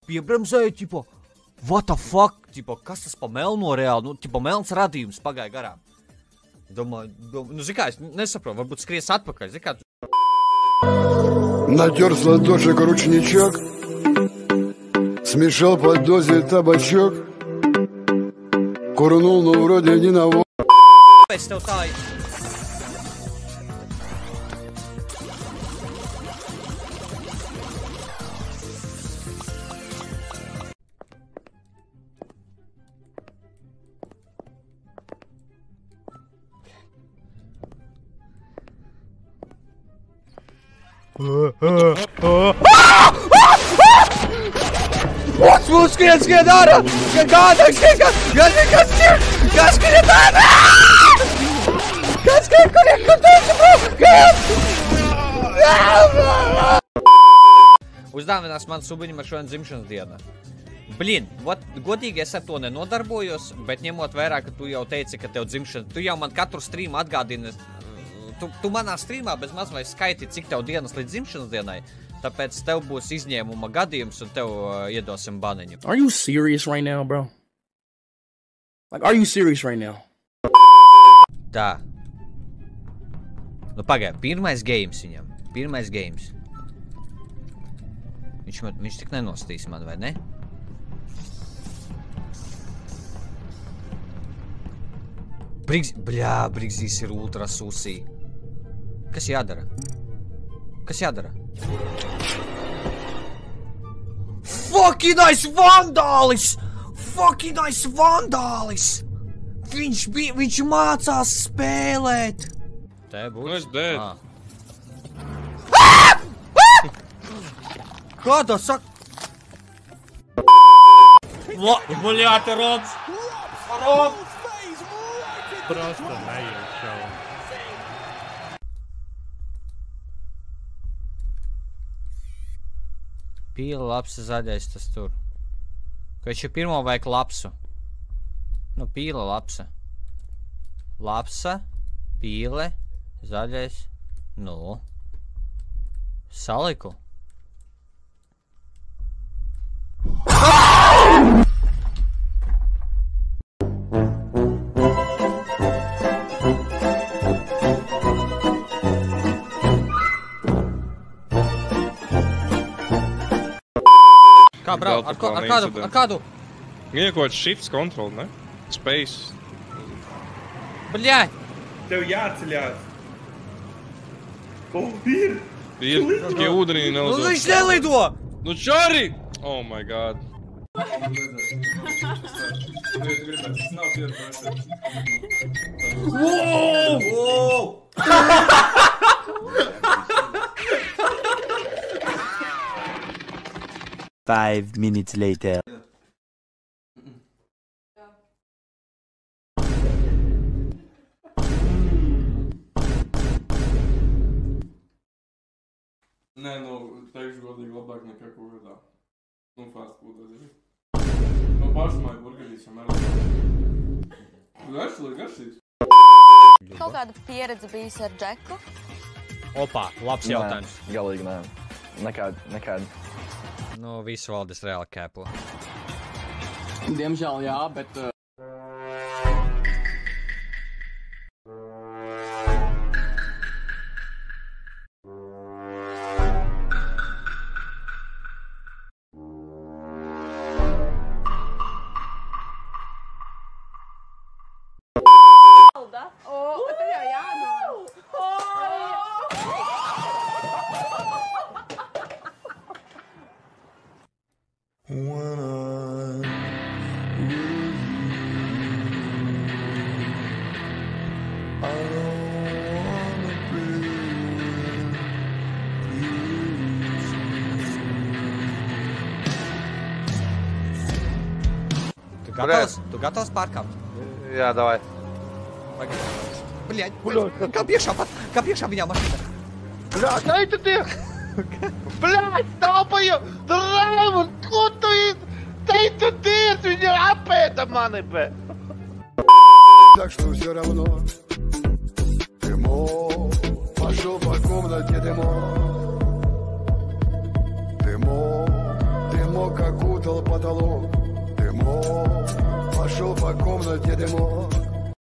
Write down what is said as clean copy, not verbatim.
Piebremzēju, tipo, what the fuck? Tipo, kas tas pa melno reāli? Nu, tipo, melns radījums pagāja garām. Domāju, nu, zin kā, es nesaprotu, varbūt skries atpakaļ, zin kā. Натер с ладошек ручничок, смешал под дозе табачок, курнул, но вроде не на во... Pēc tev tā ir. Skrien ārā! Kas skrien ārā! Kas skrien, kur teica, bro? Uzdāvinās man subiņam ar šodien dzimšanas dienu. Blin, godīgi es ar to nenodarbojos, bet ņemot vērā, ka tu jau teici, ka tev dzimšana, tu jau man katru streamu atgādini, tu manā streamā bez maz vai skaiti, cik tev dienas līdz dzimšanas dienai. Tāpēc tev būs izņēmuma gadījums un tev iedosim baniņu. Are you serious right now, bro? Like, are you serious right now? Tā. Nu, pagaid, pirmais games viņam. Pirmais games. Viņš tik nenostīs man, vai ne? Brigzīs ir ultra susī. Kas jādara? Kas jādara? Fucking nice vandālis! Fucking nice vandālis! Viņš mācās spēlēt! Te būs. Nu, es dead. Kādā saka? Бля, ты рот! Рот! Просто наезжал. Pīle, lapsa, zaļais tas tur. Ka viņš ir pirmo vajag lapsu. Nu, pīle, lapsa. Lapsa, pīle, zaļais. Nu. Saliku. Kā, brau, ar kādu? Iekot shifts control, ne? Space. Bļaļ! Tev jāceļās. O, ir! Ir, tikai ūdenī Nu, nelazot. viņš nelido! Nu, čari! Oh my god. Wow! 5 minutes later. Nē, nu, teikšu godīgi labāk nekā kurdā. Nu, fast food, zini. Nu, pašmai burgerīs vienmēr labāk. Garšīgs. Kaut kāda pieredze bijis ar Džeku? Opā, labs jautājums. Nē, galīgi nē. Nekād. Nu, visu valdes reāli kēpo. Diemžēl jā, bet... Tu gatavs pārkāpt? Jā, davai. Bļaļ, kā piekšā viņā mašīnā. Bļaļ, ej tu tie! Bļaļ, stāpaju! Drēmu, ko tu ej tu tie! Viņa apēda mani, be! Так что все равно ты мог, пошел по комнате, ты мог, дымок окутал потолок. Дымок, пошел по комнате дымок.